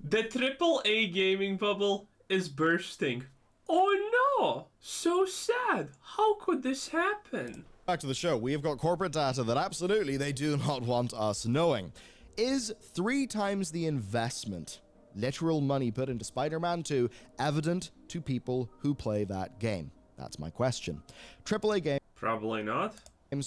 The AAA gaming bubble is bursting. Oh no! So sad. How could this happen? Back to the show. We have got corporate data that absolutely they do not want us knowing. Is 3 times the investment, literal money put into Spider-Man 2, evident to people who play that game? That's my question. AAA games Probably not.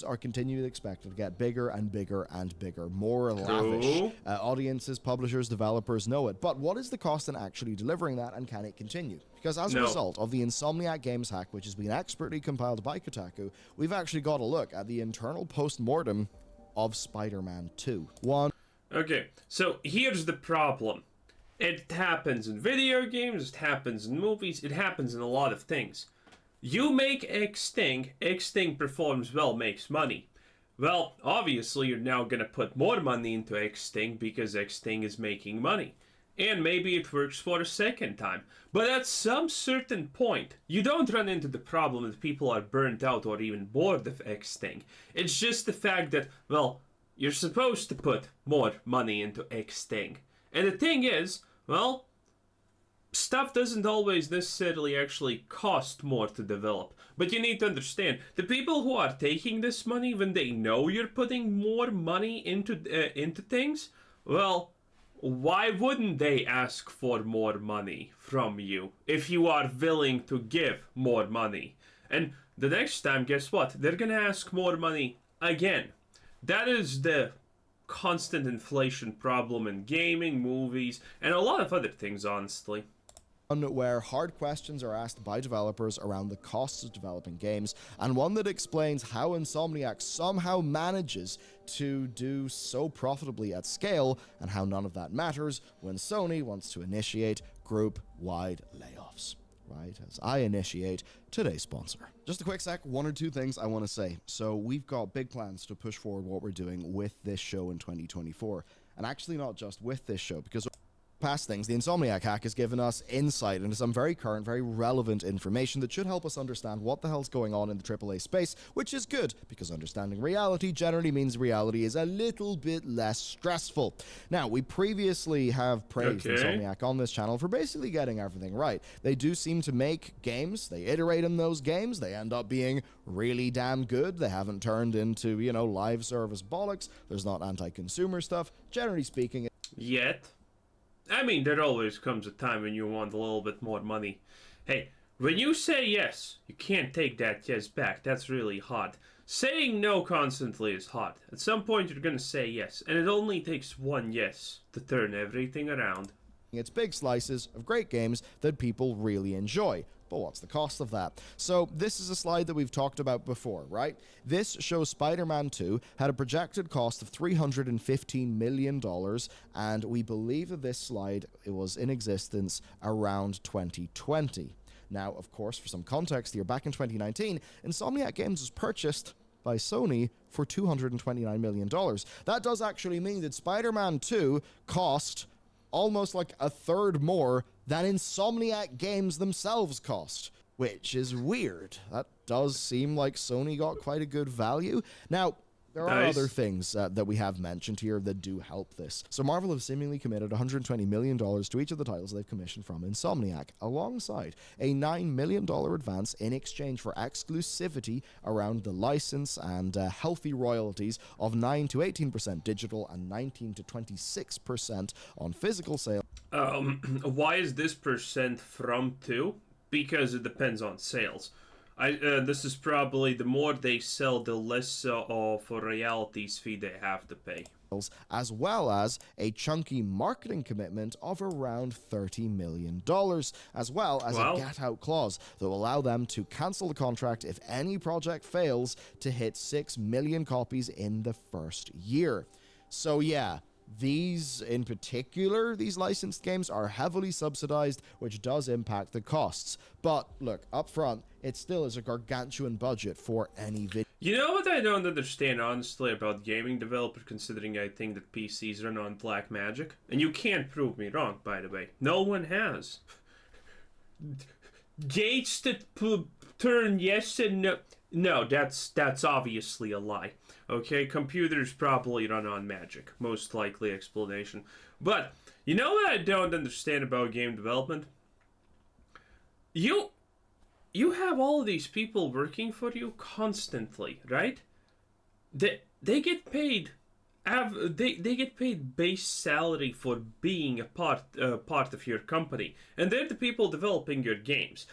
are continually expected to get bigger and bigger and bigger, more lavish. Audiences, publishers, developers know it. But what is the cost in actually delivering that, and can it continue? Because as a result of the Insomniac Games hack, which has been expertly compiled by Kotaku, we've actually got a look at the internal post-mortem of Spider-Man 2. Okay, so here's the problem. It happens in video games, it happens in movies, it happens in a lot of things. You make X thing performs well, makes money. Well, obviously you're now gonna put more money into X thing because X thing is making money. And maybe it works for a second time. But at some certain point, you don't run into the problem that people are burnt out or even bored of X thing. It's just the fact that, well, you're supposed to put more money into X thing. And the thing is, well, stuff doesn't always necessarily actually cost more to develop. But you need to understand, the people who are taking this money when they know you're putting more money into things, well, why wouldn't they ask for more money from you if you are willing to give more money? And the next time, guess what? They're gonna ask more money again. That is the constant inflation problem in gaming, movies, and a lot of other things, honestly. Where hard questions are asked by developers around the costs of developing games, and one that explains how Insomniac somehow manages to do so profitably at scale, and how none of that matters when Sony wants to initiate group-wide layoffs. Right, as I initiate today's sponsor. Just a quick sec, 1 or 2 things I want to say. So we've got big plans to push forward what we're doing with this show in 2024, and actually not just with this show, because past things, the Insomniac hack has given us insight into some very current, very relevant information that should help us understand what the hell's going on in the AAA space, which is good, because understanding reality generally means reality is a little bit less stressful. Now, we previously have praised Insomniac on this channel for basically getting everything right. They do seem to make games, they iterate in those games, they end up being really damn good, they haven't turned into, you know, live service bollocks, there's not anti-consumer stuff, generally speaking. Yet. I mean, there always comes a time when you want a little bit more money. Hey, when you say yes, you can't take that yes back. That's really hard. Saying no constantly is hard. At some point, you're gonna say yes, and it only takes one yes to turn everything around. It's big slices of great games that people really enjoy. But what's the cost of that? So this is a slide that we've talked about before, right? This shows Spider-Man 2 had a projected cost of $315 million, and we believe that this slide was in existence around 2020. Now, of course, for some context here, back in 2019, Insomniac Games was purchased by Sony for $229 million. That does actually mean that Spider-Man 2 cost almost like a third more than Insomniac Games themselves cost, which is weird. That does seem like Sony got quite a good value. Now, there are other things that we have mentioned here that do help this. So Marvel have seemingly committed $120 million to each of the titles they've commissioned from Insomniac, alongside a $9 million advance in exchange for exclusivity around the license and healthy royalties of 9 to 18% digital and 19 to 26% on physical sales. Why is this percent from 2? Because it depends on sales. This is probably the more they sell, the less of a royalties fee they have to pay. As well as a chunky marketing commitment of around $30 million, as well as a get-out clause that will allow them to cancel the contract if any project fails to hit 6 million copies in the first year. So yeah, these, in particular, these licensed games are heavily subsidized, which does impact the costs. But look, up front, it still is a gargantuan budget for any video. You know what I don't understand, honestly, about gaming developers, considering I think that PCs run on black magic? And you can't prove me wrong, by the way. No one has. Gates that turn yes and no. No, that's obviously a lie. Okay, computers probably run on magic. Most likely explanation. But you know what I don't understand about game development? You you have all these people working for you constantly, right? They get paid they get paid base salary for being a part of your company, and they're the people developing your games.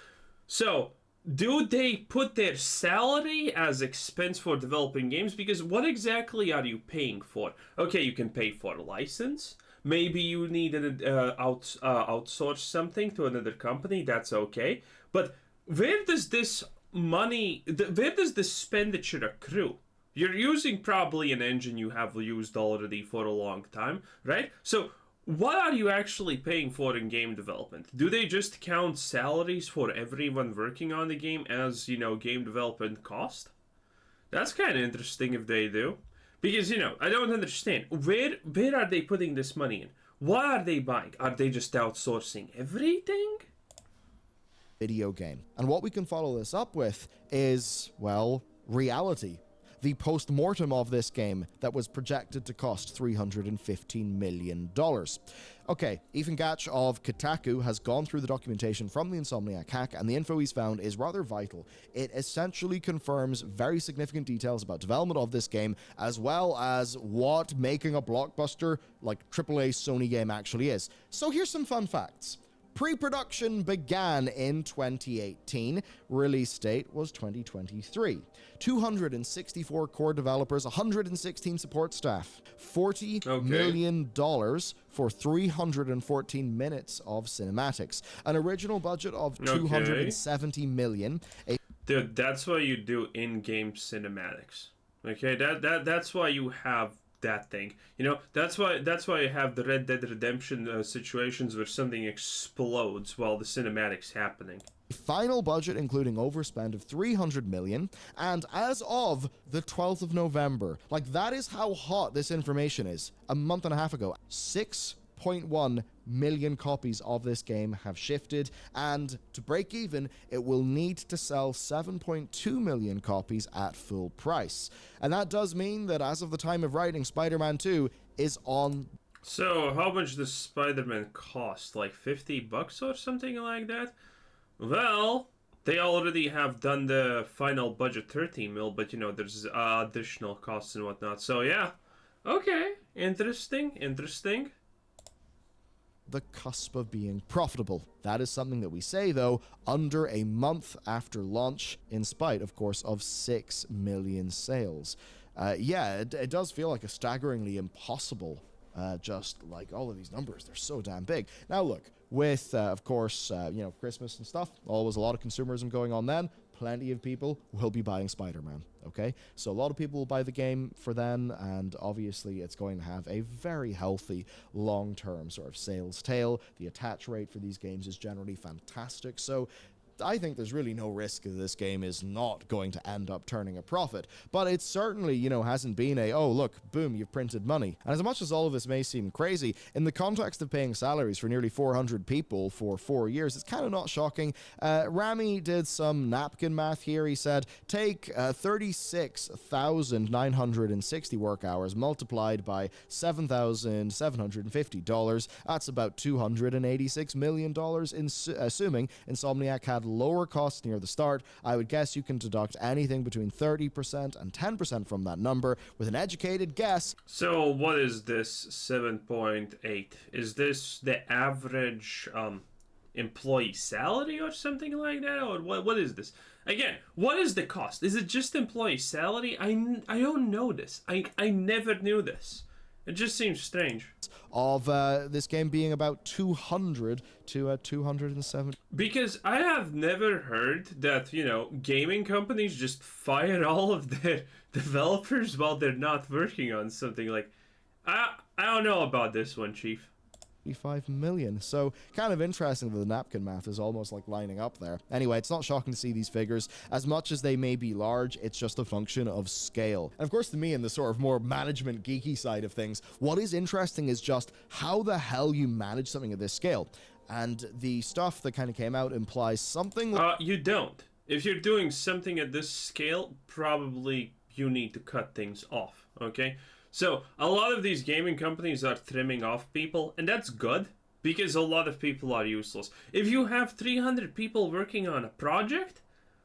So, do they put their salary as expense for developing games? Because what exactly are you paying for? Okay, you can pay for a license. Maybe you need to outsource something to another company. That's okay. But where does this where does this expenditure accrue? You're using probably an engine you have used already for a long time, right? So what are you actually paying for in game development? Do they just count salaries for everyone working on the game as, game development cost? That's kind of interesting if they do. Because, I don't understand. Where are they putting this money in? What are they buying? Are they just outsourcing everything? Video game. And what we can follow this up with is, well, reality. The post-mortem of this game that was projected to cost $315 million. Okay, Ethan Gatch of Kotaku has gone through the documentation from the Insomniac hack, and the info he's found is rather vital. It essentially confirms very significant details about development of this game, as well as what making a blockbuster like AAA Sony game actually is. So here's some fun facts. Pre-production began in 2018. Release date was 2023. 264 core developers, 116 support staff, $40 million for 314 minutes of cinematics. An original budget of $270 million. Dude, that's why you do in-game cinematics. Okay, that's why you have that thing. That's why you have the Red Dead Redemption situations where something explodes while the cinematic's happening. Final budget including overspend of $300 million, and as of the 12th of November, like that is how hot this information is, a month and a half ago, 6.1 million copies of this game have shifted, and to break even, it will need to sell 7.2 million copies at full price. And that does mean that as of the time of writing, Spider-Man 2 is on... So, how much does Spider-Man cost? Like $50 or something like that? Well, they already have done the final budget 13 mil, but there's additional costs and whatnot. So yeah, okay, interesting. The cusp of being profitable. That is something that we say, though, under a month after launch, in spite, of course, of 6 million sales. It does feel like a staggeringly impossible, just like all of these numbers. They're so damn big. Now, look, with, of course, Christmas and stuff, always a lot of consumerism going on then. Plenty of people will be buying Spider-Man, okay? So a lot of people will buy the game for then, and obviously it's going to have a very healthy long-term sort of sales tail. The attach rate for these games is generally fantastic, so I think there's really no risk that this game is not going to end up turning a profit. But it certainly, hasn't been oh, look, boom, you've printed money. And as much as all of this may seem crazy, in the context of paying salaries for nearly 400 people for 4 years, it's kind of not shocking. Rami did some napkin math here. He said, take 36,960 work hours multiplied by $7,750. That's about $286 million, assuming Insomniac had lower costs near the start. I would guess you can deduct anything between 30% and 10% from that number with an educated guess. So what is this 7.8? Is this the average employee salary or something like that? Or what is this? Again, what is the cost? Is it just employee salary? I don't know this. I never knew this. It just seems strange. Of this game being about 200 to 270. Because I have never heard that, gaming companies just fire all of their developers while they're not working on something. Like, I don't know about this one, Chief. 5 million. So kind of interesting that the napkin math is almost like lining up there. Anyway, it's not shocking to see these figures. As much as they may be large, it's just a function of scale. And of course, to me, in the sort of more management geeky side of things, what is interesting is just how the hell you manage something at this scale. And the stuff that kind of came out implies something you don't. If you're doing something at this scale, probably you need to cut things off, okay? So a lot of these gaming companies are trimming off people, and that's good because a lot of people are useless. If you have 300 people working on a project,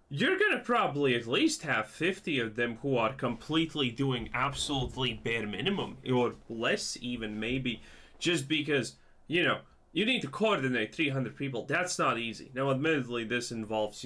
you're gonna probably at least have 50 of them who are completely doing absolutely bare minimum, or less even maybe, just because, you need to coordinate 300 people. That's not easy. Now, admittedly, this involves,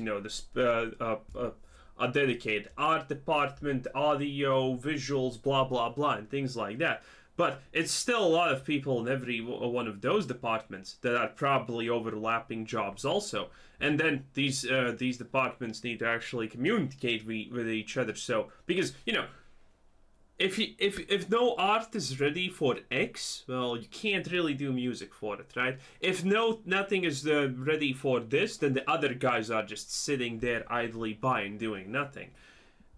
a dedicated art department, audio, visuals, blah, blah, blah, and things like that. But it's still a lot of people in every one of those departments that are probably overlapping jobs also. And then these departments need to actually communicate with each other. So, because, if no art is ready for X, well, you can't really do music for it, right? If nothing is ready for this, then the other guys are just sitting there idly by and doing nothing.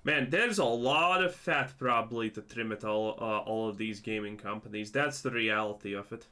Man, there's a lot of fat probably to trim at all of these gaming companies. That's the reality of it.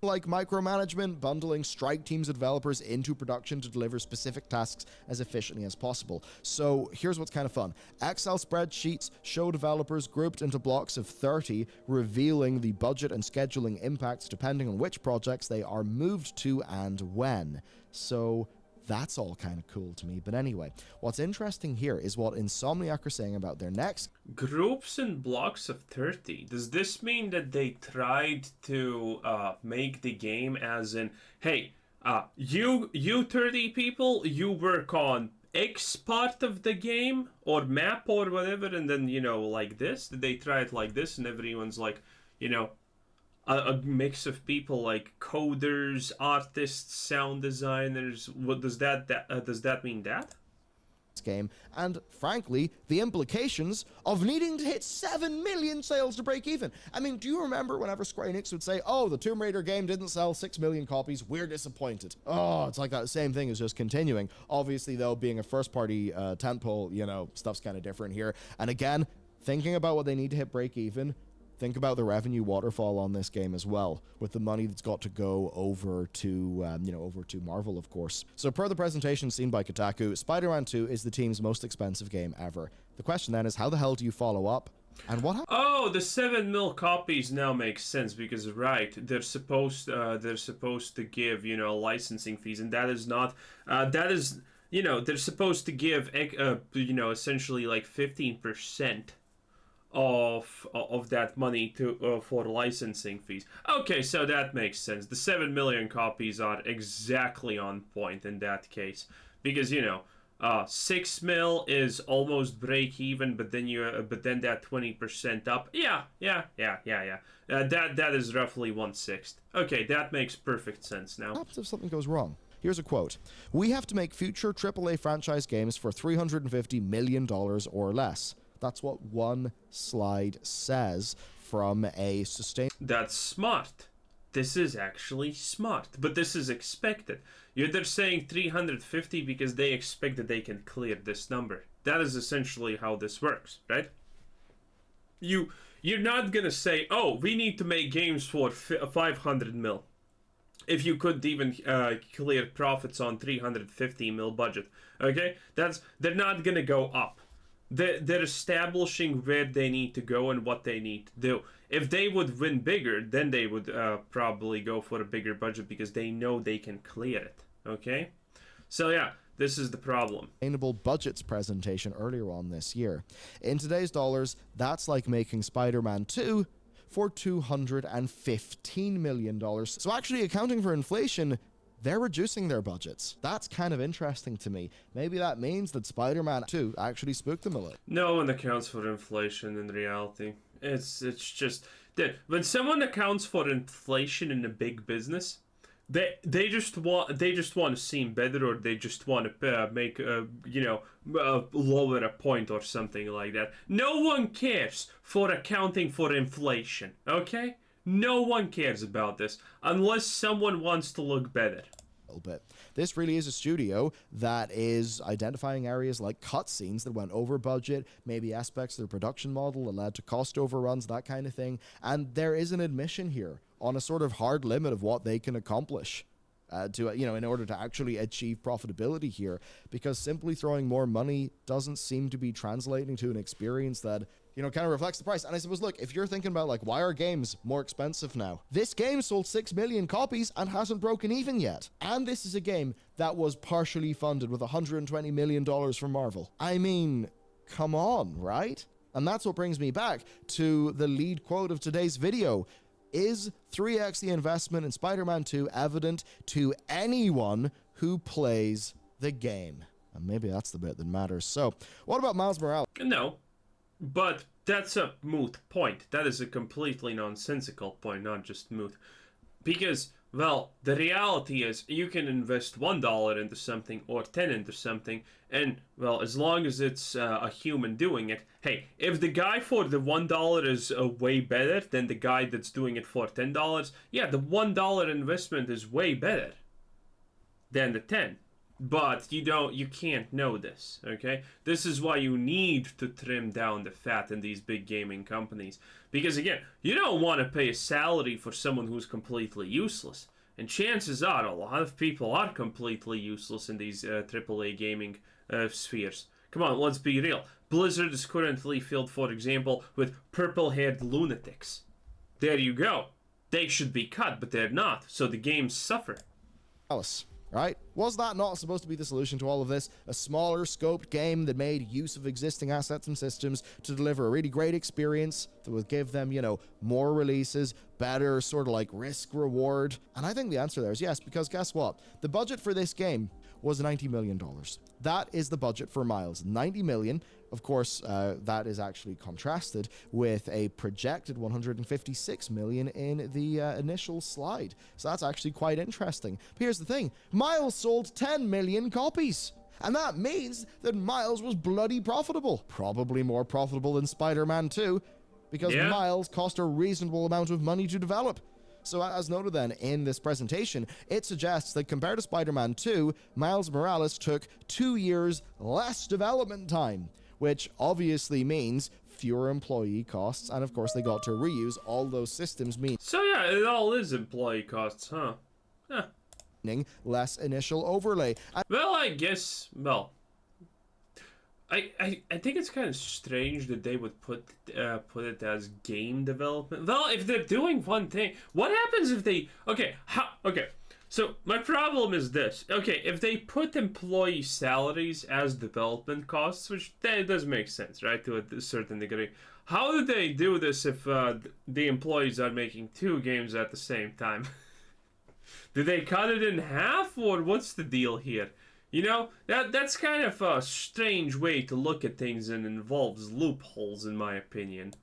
Like micromanagement, bundling strike teams of developers into production to deliver specific tasks as efficiently as possible. So here's what's kind of fun. Excel spreadsheets show developers grouped into blocks of 30, revealing the budget and scheduling impacts depending on which projects they are moved to and when. So that's all kind of cool to me. But anyway, what's interesting here is what Insomniac are saying about their next groups and blocks of 30. Does this mean that they tried to make the game as in, hey, you 30 people, you work on X part of the game or map or whatever, and then, like this? Did they try it like this and everyone's like, a mix of people like coders, artists, sound designers? What does that mean? That game, and frankly the implications of needing to hit 7 million sales to break even. I mean, do you remember whenever Square Enix would say, oh, the Tomb Raider game didn't sell 6 million copies, we're disappointed? Oh, it's like that same thing is just continuing. Obviously though, being a first party tentpole, stuff's kind of different here. And again, thinking about what they need to hit break even, think about the revenue waterfall on this game as well, with the money that's got to go over to, over to Marvel, of course. So per the presentation seen by Kotaku, Spider-Man 2 is the team's most expensive game ever. The question then is, how the hell do you follow up? And what happened? Oh, the 7 mil copies now makes sense because, right, they're supposed to give, licensing fees, and that is not, they're supposed to give, essentially like 15% of that money to for licensing fees. Okay, so that makes sense. The 7 million copies are exactly on point in that case, because 6 mil is almost break even, but then that 20% up. Yeah. That is roughly 1/6. Okay, that makes perfect sense now. What happens if something goes wrong? Here's a quote. We have to make future AAA franchise games for $350 million or less. That's what one slide says from a That's smart. This is actually smart, but this is expected. They're saying 350 because they expect that they can clear this number. That is essentially how this works, right? You're not gonna say, oh, we need to make games for 500 mil. If you couldn't even clear profits on 350 mil budget, okay? They're not gonna go up. They're establishing where they need to go and what they need to do. If they would win bigger, then they would probably go for a bigger budget because they know they can clear it. Okay? So yeah, this is the problem. Sustainable budgets presentation earlier on this year. In today's dollars, that's like making Spider-Man 2 for $215 million. So actually accounting for inflation, they're reducing their budgets. That's kind of interesting to me. Maybe that means that Spider-Man 2 actually spooked them a little. No one accounts for inflation in reality. It's just that when someone accounts for inflation in a big business, they just want to seem better, or they just want to make lower a point or something like that. No one cares for accounting for inflation. Okay? No one cares about this unless someone wants to look better. Bit. This really is a studio that is identifying areas like cutscenes that went over budget, maybe aspects of their production model that led to cost overruns, that kind of thing. And there is an admission here on a sort of hard limit of what they can accomplish in order to actually achieve profitability here, because simply throwing more money doesn't seem to be translating to an experience that kind of reflects the price. And I suppose, look, if you're thinking about, like, why are games more expensive now? This game sold 6 million copies and hasn't broken even yet. And this is a game that was partially funded with $120 million from Marvel. I mean, come on, right? And that's what brings me back to the lead quote of today's video. Is 3x the investment in Spider-Man 2 evident to anyone who plays the game? And maybe that's the bit that matters. So, what about Miles Morales? No, but that's a moot point. That is a completely nonsensical point, not just moot. Because, well, the reality is you can invest $1 into something or 10 into something, and, well, as long as it's a human doing it, hey, if the guy for the $1 is way better than the guy that's doing it for $10, yeah, the $1 investment is way better than the 10. But you can't know this, okay? This is why you need to trim down the fat in these big gaming companies. Because again, you don't want to pay a salary for someone who's completely useless. And chances are a lot of people are completely useless in these AAA gaming spheres. Come on, let's be real. Blizzard is currently filled, for example, with purple-haired lunatics. There you go. They should be cut, but they're not, so the games suffer. Alice. Right? Was that not supposed to be the solution to all of this? A smaller scoped game that made use of existing assets and systems to deliver a really great experience that would give them, more releases, better sort of like risk reward. And I think the answer there is yes, because guess what? The budget for this game was $90 million. That is the budget for Miles. $90 million. Of course, that is actually contrasted with a projected $156 million in the initial slide. So that's actually quite interesting. But here's the thing. Miles sold 10 million copies. And that means that Miles was bloody profitable. Probably more profitable than Spider-Man 2, because Miles cost a reasonable amount of money to develop. So as noted then in this presentation, it suggests that compared to Spider-Man 2, Miles Morales took 2 years less development time, which obviously means fewer employee costs, and of course they got to reuse all those systems, So yeah, it all is employee costs, huh? meaning less initial overlay. Well, I guess, I think it's kind of strange that they would put it as game development. Well, if they're doing one thing, what happens if they... Okay, so my problem is this. Okay, if they put employee salaries as development costs, which that does make sense, right, to a certain degree. How do they do this if the employees are making 2 games at the same time? Do they cut it in half, or what's the deal here? That's kind of a strange way to look at things and involves loopholes, in my opinion.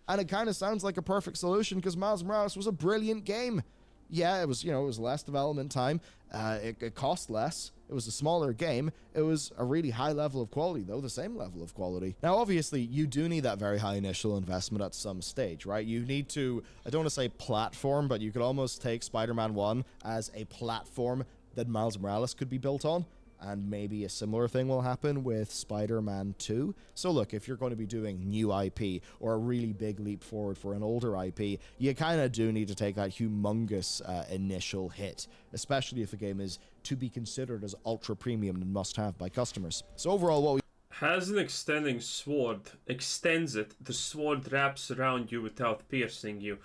And it kind of sounds like a perfect solution because Miles Morales was a brilliant game. Yeah, it was, it was less development time. It cost less. It was a smaller game. It was a really high level of quality, though, the same level of quality. Now, obviously, you do need that very high initial investment at some stage, right? You need to, I don't want to say platform, but you could almost take Spider-Man 1 as a platform that Miles Morales could be built on. And maybe a similar thing will happen with Spider-Man 2. So look, if you're going to be doing new IP or a really big leap forward for an older IP, you kind of do need to take that humongous initial hit, especially if a game is to be considered as ultra premium and must-have by customers. So overall, what we has an extending sword, extends it, the sword wraps around you without piercing you.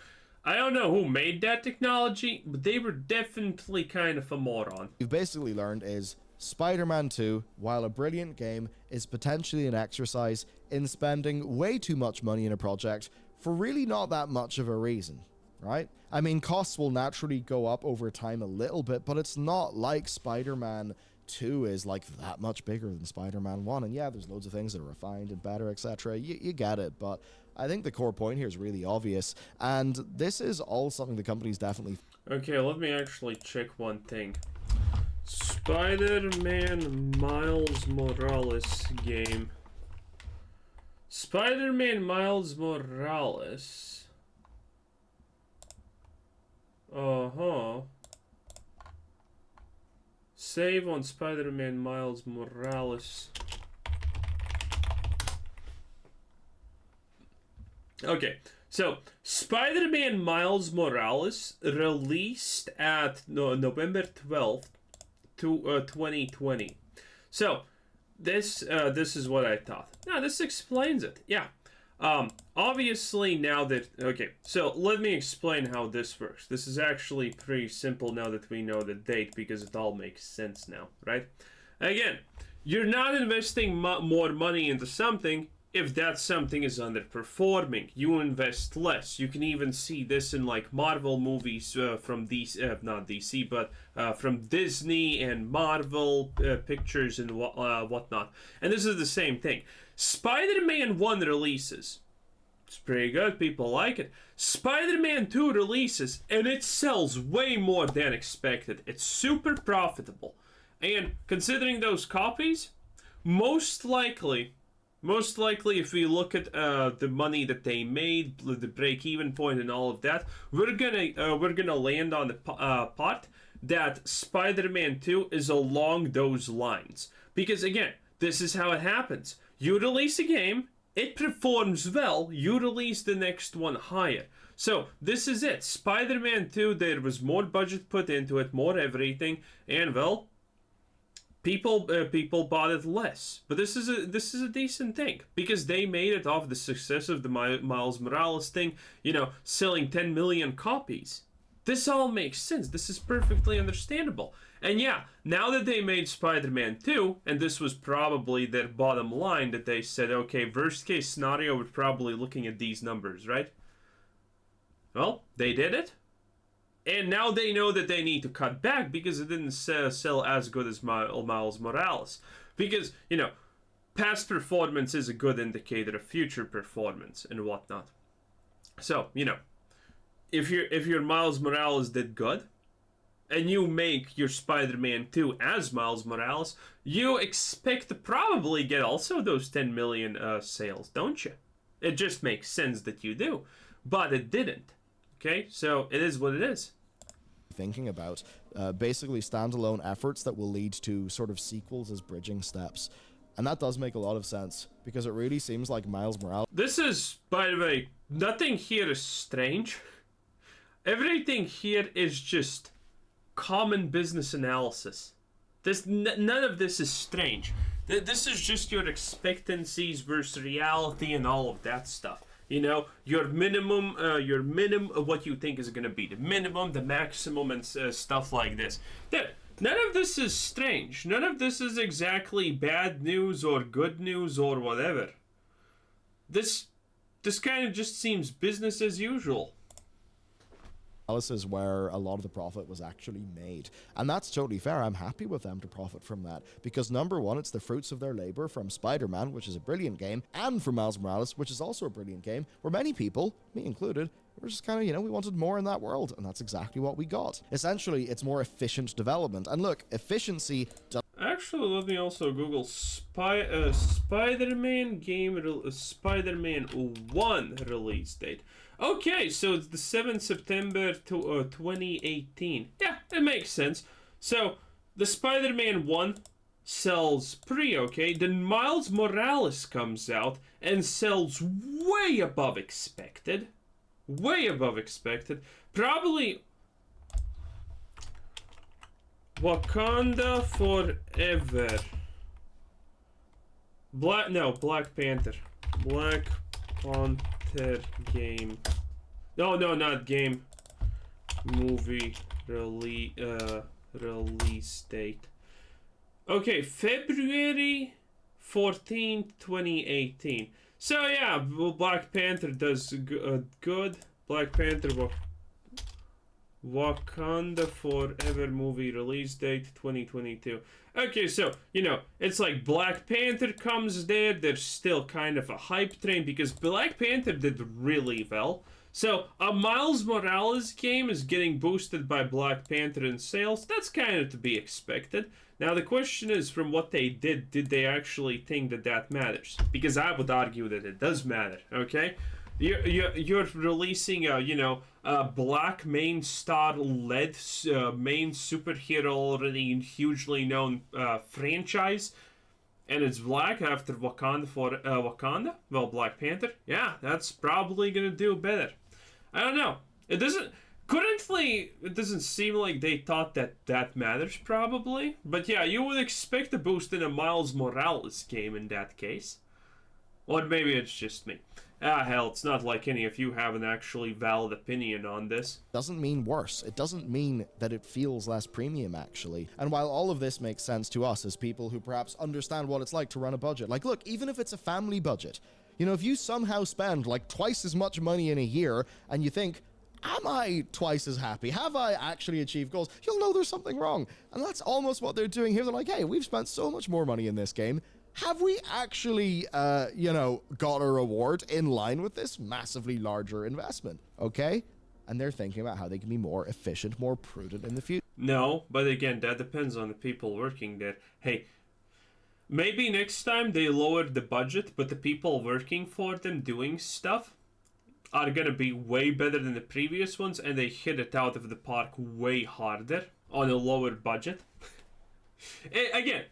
I don't know who made that technology, but they were definitely kind of a moron. We've basically learned is Spider-Man 2, while a brilliant game, is potentially an exercise in spending way too much money in a project for really not that much of a reason, right? I mean, costs will naturally go up over time a little bit, but it's not like Spider-Man 2 is like that much bigger than Spider-Man 1. And yeah, there's loads of things that are refined and better, etc. You get it, but I think the core point here is really obvious, and this is all something the company's definitely... Okay, let me actually check one thing. Spider-Man Miles Morales game. Spider-Man Miles Morales. Save on Spider-Man Miles Morales. Okay, so Spider-Man Miles Morales released at November 12th. 2020. So this is what I thought. Now this explains it. Yeah, Obviously now that, okay, so let me explain how this works. This is actually pretty simple now that we know the date, because it all makes sense now, right? Again, you're not investing more money into something if that something is underperforming. You invest less. You can even see this in like Marvel movies from DC, not DC, but from Disney and Marvel pictures and whatnot. And this is the same thing. Spider-Man 1 releases. It's pretty good. People like it. Spider-Man 2 releases, and it sells way more than expected. It's super profitable. And considering those copies, most likely, if we look at the money that they made, the break-even point, and all of that, we're gonna land on the part that Spider-Man 2 is along those lines. Because again, this is how it happens. You release a game, it performs well, you release the next one higher. So this is it. Spider-Man 2, there was more budget put into it, more everything, and well, people bought it less. But this is a decent thing, because they made it off the success of the Miles Morales thing, you know, selling 10 million copies. This all makes sense. This is perfectly understandable. And yeah, now that they made Spider-Man 2, and this was probably their bottom line, that they said, okay, worst case scenario, we're probably looking at these numbers, right? Well, they did it. And now they know that they need to cut back because it didn't sell as good as Miles Morales. Because, you know, past performance is a good indicator of future performance and whatnot. So, you know, if your Miles Morales did good, and you make your Spider-Man 2 as Miles Morales, you expect to probably get also those 10 million sales, don't you? It just makes sense that you do. But it didn't. Okay? So it is what it is. Thinking about basically standalone efforts that will lead to sort of sequels as bridging steps. And that does make a lot of sense, because it really seems like Miles Morales... This is, by the way, nothing here is strange. Everything here is just common business analysis. None of this is strange. This is just your expectancies versus reality and all of that stuff. You know, your minimum, what you think is going to be the minimum, the maximum, and stuff like this. None of this is strange. None of this is exactly bad news or good news or whatever. This kind of just seems business as usual. Is where a lot of the profit was actually made. And that's totally fair. I'm happy with them to profit from that, because number one, it's the fruits of their labor from Spider-Man, which is a brilliant game, and from Miles Morales, which is also a brilliant game, where many people, me included, were just kind of, you know, we wanted more in that world, and that's exactly what we got. Essentially, it's more efficient development. And look, efficiency... Actually, let me also Google Spider-Man game, Spider-Man 1 release date. Okay, so it's the 7th September 2018. Yeah, it makes sense. So, the Spider-Man 1 sells pretty okay. Then Miles Morales comes out and sells way above expected. Way above expected. Probably... Wakanda Forever. Black Panther. Black Panther game. No, not game. Movie release date. Okay, February 14th, 2018. So yeah, Black Panther does good. Black Panther Wakanda Forever movie release date 2022. Okay, so, you know, it's like Black Panther comes there. There's still kind of a hype train because Black Panther did really well. So, a Miles Morales game is getting boosted by Black Panther in sales. That's kind of to be expected. Now, the question is, from what they did they actually think that matters? Because I would argue that it does matter, okay? You're releasing a black main star led main superhero already hugely known franchise, and it's black after Wakanda. Well, Black Panther. Yeah, that's probably gonna do better. I don't know. It doesn't seem like they thought that matters probably. But yeah, you would expect a boost in a Miles Morales game in that case. Or maybe it's just me. Ah, hell, it's not like any of you have an actually valid opinion on this. Doesn't mean worse. It doesn't mean that it feels less premium, actually. And while all of this makes sense to us as people who perhaps understand what it's like to run a budget, like, look, even if it's a family budget, you know, if you somehow spend like twice as much money in a year and you think, am I twice as happy? Have I actually achieved goals? You'll know there's something wrong. And that's almost what they're doing here. They're like, hey, we've spent so much more money in this game. Have we actually, got a reward in line with this massively larger investment? Okay? And they're thinking about how they can be more efficient, more prudent in the future. No, but again, that depends on the people working there. Hey, maybe next time they lowered the budget, but the people working for them doing stuff are gonna be way better than the previous ones, and they hit it out of the park way harder on a lower budget. Again,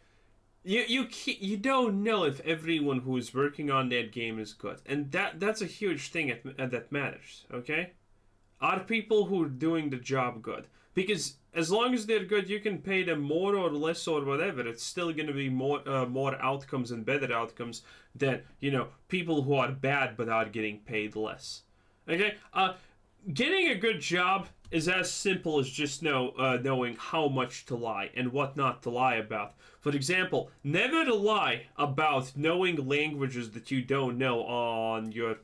you don't know if everyone who is working on that game is good, and that's a huge thing that matters. Okay, are people who are doing the job good? Because as long as they're good, you can pay them more or less or whatever. It's still going to be more outcomes and better outcomes than people who are bad but are getting paid less. Okay, getting a good job is as simple as just knowing how much to lie and what not to lie about. For example, never to lie about knowing languages that you don't know on your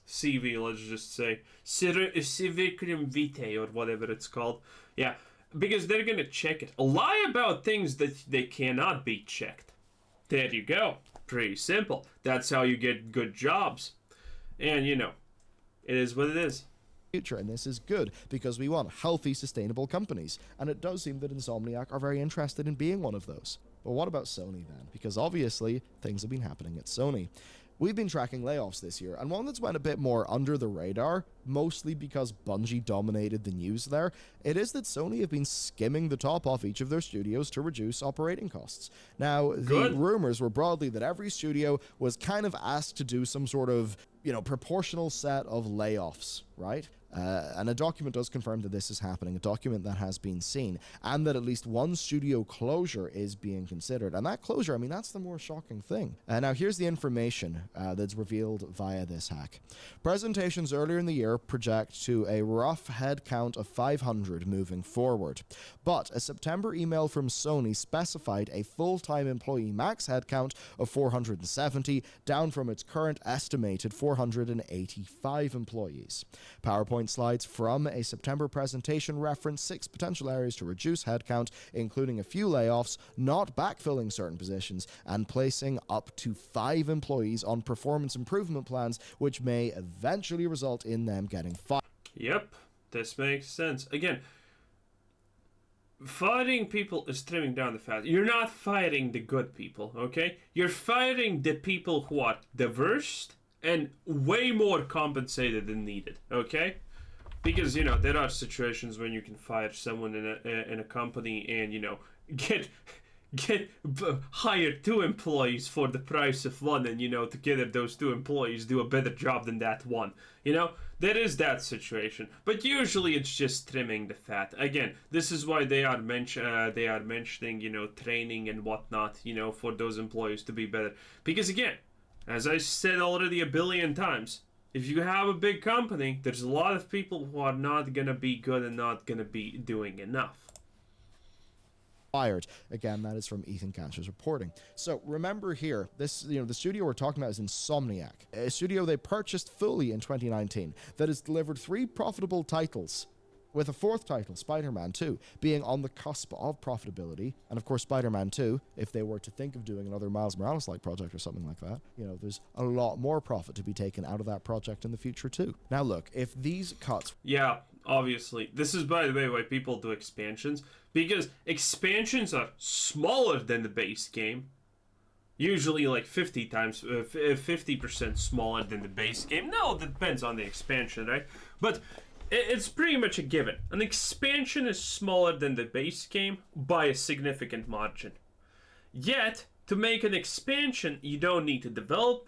CV, let's just say, curriculum vitae or whatever it's called. Yeah, because they're gonna check it. Lie about things that they cannot be checked. There you go. Pretty simple. That's how you get good jobs. And it is what it is. Future, and this is good because we want healthy, sustainable companies, and it does seem that Insomniac are very interested in being one of those. But what about Sony then? Because obviously things have been happening at Sony. We've been tracking layoffs this year, and one that's went a bit more under the radar, mostly because Bungie dominated the news there, it is that Sony have been skimming the top off each of their studios to reduce operating costs. Now, the rumors were broadly that every studio was kind of asked to do some sort of, proportional set of layoffs, right? And a document does confirm that this is happening, a document that has been seen, and that at least one studio closure is being considered. And that closure, that's the more shocking thing. Now, here's the information that's revealed via this hack. Presentations earlier in the year project to a rough head count of 500 moving forward. But a September email from Sony specified a full-time employee max headcount of 470, down from its current estimated 485 employees. PowerPoint slides from a September presentation reference 6 potential areas to reduce headcount, including a few layoffs, not backfilling certain positions, and placing up to 5 employees on performance improvement plans, which may eventually result in them getting fired. Yep, this makes sense. Again, firing people is trimming down the fat. You're not firing the good people, okay? You're firing the people who are the worst and way more compensated than needed, okay? Because, there are situations when you can fire someone in a company and, hire 2 employees for the price of 1, and, together those 2 employees do a better job than that one. There is that situation. But usually it's just trimming the fat. Again, this is why they are mentioning, training and whatnot, for those employees to be better. Because, again, as I said already a billion times, if you have a big company, there's a lot of people who are not going to be good and not going to be doing enough. Fired. Again, that is from Ethan Cash's reporting. So remember here, this, the studio we're talking about is Insomniac, a studio they purchased fully in 2019 that has delivered 3 profitable titles, with a 4th title, Spider-Man 2, being on the cusp of profitability. And of course, Spider-Man 2, if they were to think of doing another Miles Morales-like project or something like that, there's a lot more profit to be taken out of that project in the future too. Now look, if these cuts... Yeah, obviously. This is, by the way, why people do expansions, because expansions are smaller than the base game. Usually like 50% smaller than the base game. No, it depends on the expansion, right? But it's pretty much a given. An expansion is smaller than the base game by a significant margin. Yet, to make an expansion, you don't need to develop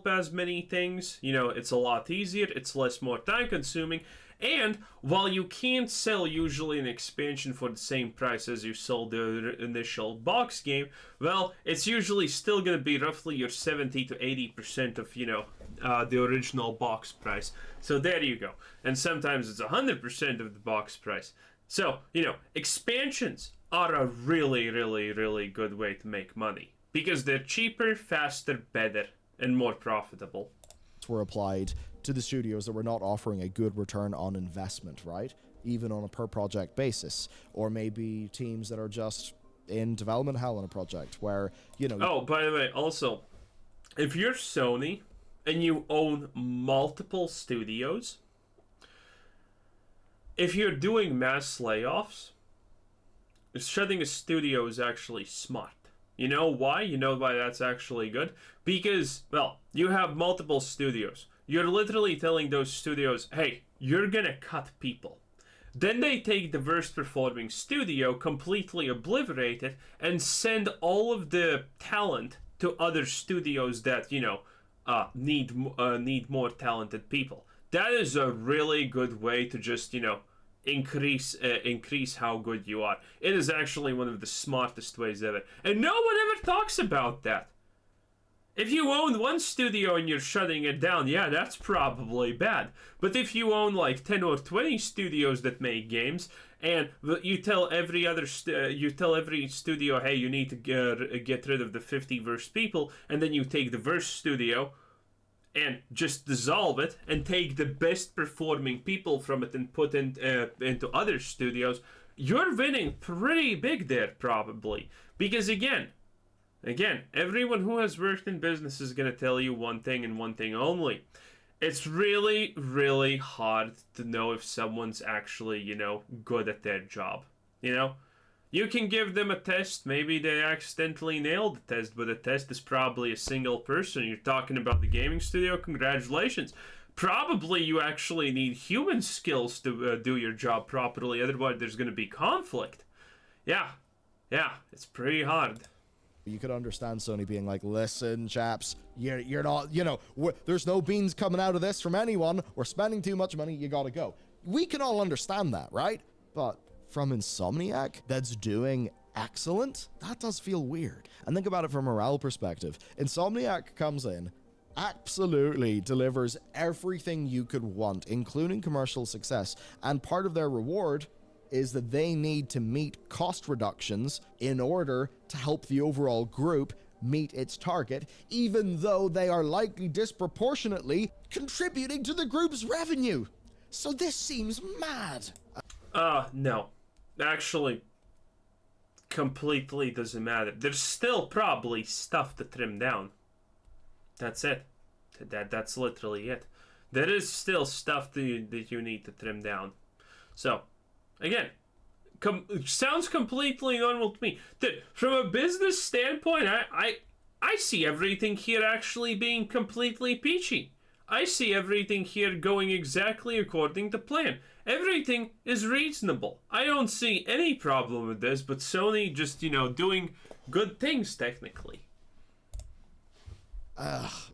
as many things. It's a lot easier, it's more time consuming, And while you can't sell usually an expansion for the same price as you sold the initial box game, well, it's usually still going to be roughly your 70 to 80% of, the original box price. So there you go. And sometimes it's 100% of the box price. So, expansions are a really, really, really good way to make money. Because they're cheaper, faster, better, and more profitable. Were applied to the studios that were not offering a good return on investment, right? Even on a per project basis. Or maybe teams that are just in development hell on a project where, Oh, by the way, also, if you're Sony and you own multiple studios, if you're doing mass layoffs, shutting a studio is actually smart. You know why? You know why that's actually good? Because, well, you have multiple studios. You're literally telling those studios, hey, you're gonna cut people. Then they take the worst performing studio, completely obliterate it, and send all of the talent to other studios that, need more talented people. That is a really good way to just, increase how good you are. It is actually one of the smartest ways ever. And no one ever talks about that. If you own one studio and you're shutting it down, yeah, that's probably bad. But if you own like 10 or 20 studios that make games, and you tell every studio, hey, you need to get rid of the 50 worst people, and then you take the worst studio and just dissolve it and take the best performing people from it and put into other studios, you're winning pretty big there probably. Because again, everyone who has worked in business is going to tell you one thing and one thing only. It's really, really hard to know if someone's actually, good at their job. You can give them a test, maybe they accidentally nailed the test, but the test is probably a single person. You're talking about the gaming studio, congratulations. Probably you actually need human skills to do your job properly, otherwise there's going to be conflict. Yeah, it's pretty hard. You could understand Sony being like, listen, chaps, you're not, there's no beans coming out of this from anyone. We're spending too much money, you gotta go. We can all understand that, right? But from Insomniac, that's doing excellent, that does feel weird. And think about it from a morale perspective. Insomniac comes in, absolutely delivers everything you could want, including commercial success, and part of their reward is that they need to meet cost reductions in order to help the overall group meet its target, even though they are likely disproportionately contributing to the group's revenue. So this seems mad. No. Actually, completely doesn't matter. There's still probably stuff to trim down. That's it. That's literally it. There is still stuff that you need to trim down. So, again, sounds completely normal to me. Dude, from a business standpoint, I see everything here actually being completely peachy. I see everything here going exactly according to plan. Everything is reasonable. I don't see any problem with this, but Sony just, doing good things technically.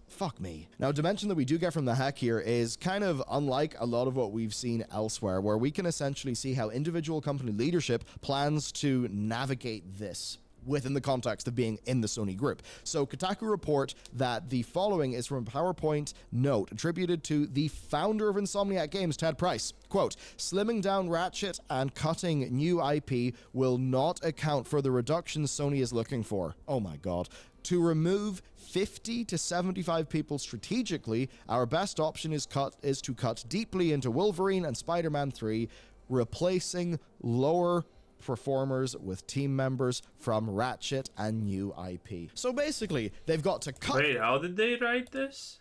Fuck me. Now, dimension that we do get from the hack here is kind of unlike a lot of what we've seen elsewhere, where we can essentially see how individual company leadership plans to navigate this within the context of being in the Sony group. So Kotaku report that the following is from a PowerPoint note attributed to the founder of Insomniac Games, Ted Price. Quote, slimming down Ratchet and cutting new IP will not account for the reductions Sony is looking for. Oh my god. To remove 50 to 75 people strategically, our best option is to cut deeply into Wolverine and Spider-Man 3, replacing lower performers with team members from Ratchet and new IP. So basically, they've got to cut... Wait, how did they write this?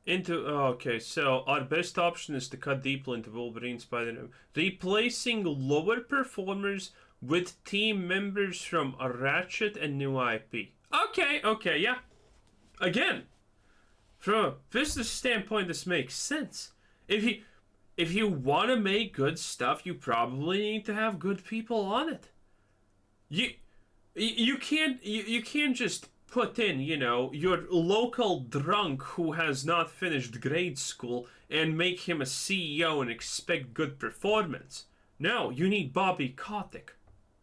Okay, so our best option is to cut deeply into Wolverine, Spider-Man, replacing lower performers with team members from Ratchet and new IP. Okay, yeah. Again, from a business standpoint, this makes sense. If you want to make good stuff, you probably need to have good people on it. You can't just put in, you know, your local drunk who has not finished grade school and make him a CEO and expect good performance. No, you need Bobby Kotick.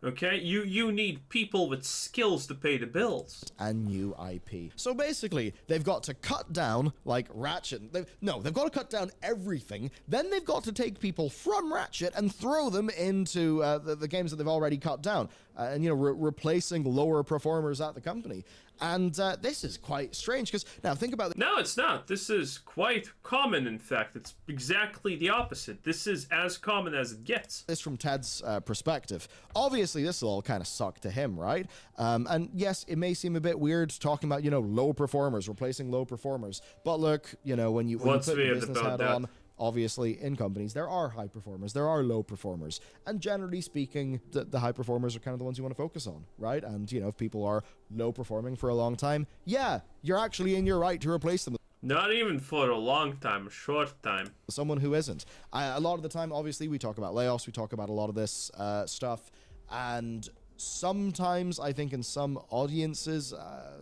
Okay? You need people with skills to pay the bills. And new IP. So basically, they've got to cut down, like, Ratchet. They've got to cut down everything. Then they've got to take people from Ratchet and throw them into the games that they've already cut down. And, you know, replacing lower performers at the company. And this is quite strange, because now think about... No, it's not. This is quite common, in fact. It's exactly the opposite. This is as common as it gets. This from Ted's perspective. Obviously, this will all kind of suck to him, right? And yes, it may seem a bit weird talking about, you know, low performers, replacing low performers. But look, you know, when you put the business hat on... Obviously, in companies, there are high performers, there are low performers, and generally speaking, the high performers are kind of the ones you want to focus on, right? And, you know, if people are low performing for a long time, yeah, you're actually in your right to replace them. Not even for a long time, a short time. Someone who isn't. A lot of the time, obviously, we talk about layoffs, we talk about a lot of this stuff, and sometimes, I think in some audiences,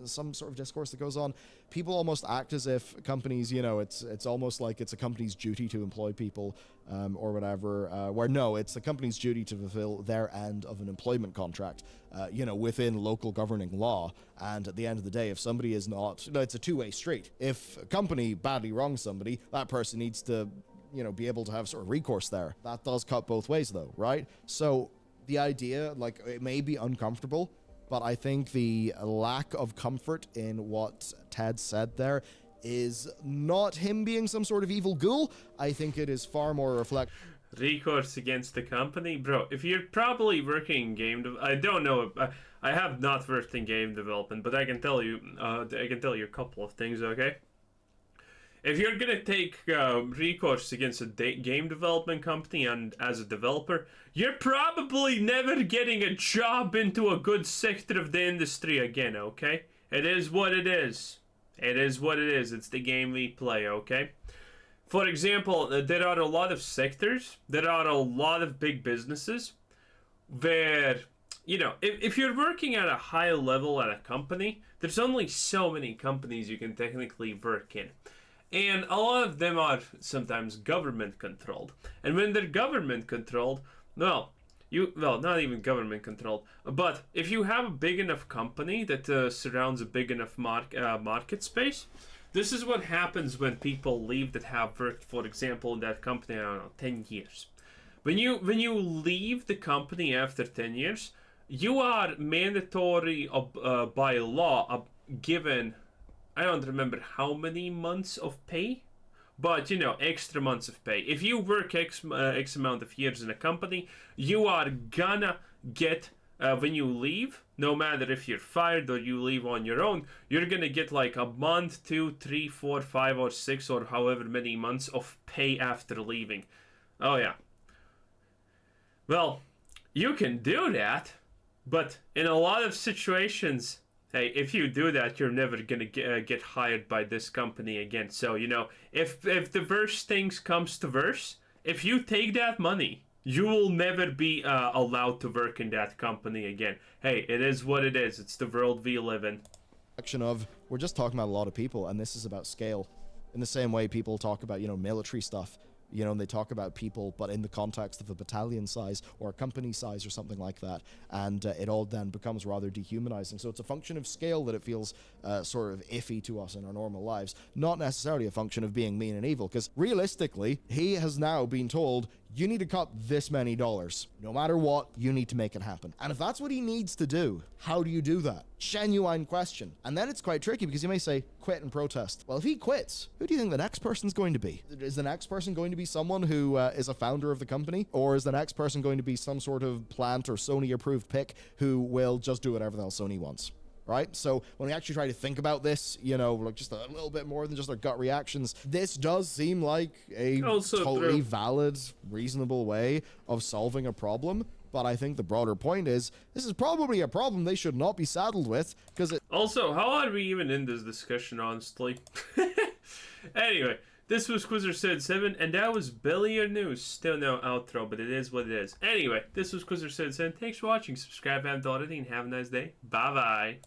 some sort of discourse that goes on, people almost act as if companies, you know, it's almost like it's a company's duty to employ people or whatever, where no, it's the company's duty to fulfill their end of an employment contract, you know, within local governing law. And at the end of the day, if somebody is not, you know, it's a two-way street. If a company badly wrongs somebody, that person needs to, you know, be able to have sort of recourse there. That does cut both ways though, right? So the idea, like, it may be uncomfortable, but I think the lack of comfort in what Ted said there is not him being some sort of evil ghoul. I think it is far more reflect. Recourse against the company? Bro, if you're probably working in game I don't know, I have not worked in game development, but I can tell you a couple of things, okay? If you're gonna take recourse against a game development company and as a developer, you're probably never getting a job into a good sector of the industry again, okay? It is what it is. It is what it is. It's the game we play, okay? For example, there are a lot of sectors, there are a lot of big businesses where, you know, if you're working at a high level at a company, there's only so many companies you can technically work in. And a lot of them are sometimes government controlled. And when they're government controlled, well, not even government controlled, but if you have a big enough company that surrounds a big enough market space, this is what happens when people leave that have worked, for example, in that company, I don't know, 10 years. When you leave the company after 10 years, you are mandatory by law given, I don't remember how many months of pay, but, you know, extra months of pay. If you work X amount of years in a company, you are gonna get, when you leave, no matter if you're fired or you leave on your own, you're gonna get like a month, 2, 3, 4, 5, or 6, or however many months of pay after leaving. Oh yeah. Well, you can do that, but in a lot of situations, hey, if you do that, you're never gonna get hired by this company again. So, you know, if the worst things comes to worse, if you take that money, you will never be allowed to work in that company again. Hey, it is what it is. It's the world we live in. We're just talking about a lot of people, and this is about scale. In the same way people talk about, you know, military stuff. You know, and they talk about people, but in the context of a battalion size or a company size or something like that. And it all then becomes rather dehumanizing. So it's a function of scale that it feels sort of iffy to us in our normal lives. Not necessarily a function of being mean and evil, because realistically, he has now been told, you need to cut this many dollars. No matter what, you need to make it happen. And if that's what he needs to do, how do you do that? Genuine question. And then it's quite tricky because you may say, quit and protest. Well, if he quits, who do you think the next person's going to be? Is the next person going to be someone who is a founder of the company? Or is the next person going to be some sort of plant or Sony approved pick who will just do whatever the hell Sony wants? Right? So when we actually try to think about this, you know, like just a little bit more than just our gut reactions, this does seem like a totally valid, reasonable way of solving a problem. But I think the broader point is, this is probably a problem they should not be saddled with, because it... Also, how are we even in this discussion, honestly? Anyway, this was Quizzer Said 7, and that was Billy Your News. Still no outro, but it is what it is. Anyway, this was Quizzer Said 7. Thanks for watching. Subscribe, and have a nice day. Bye-bye.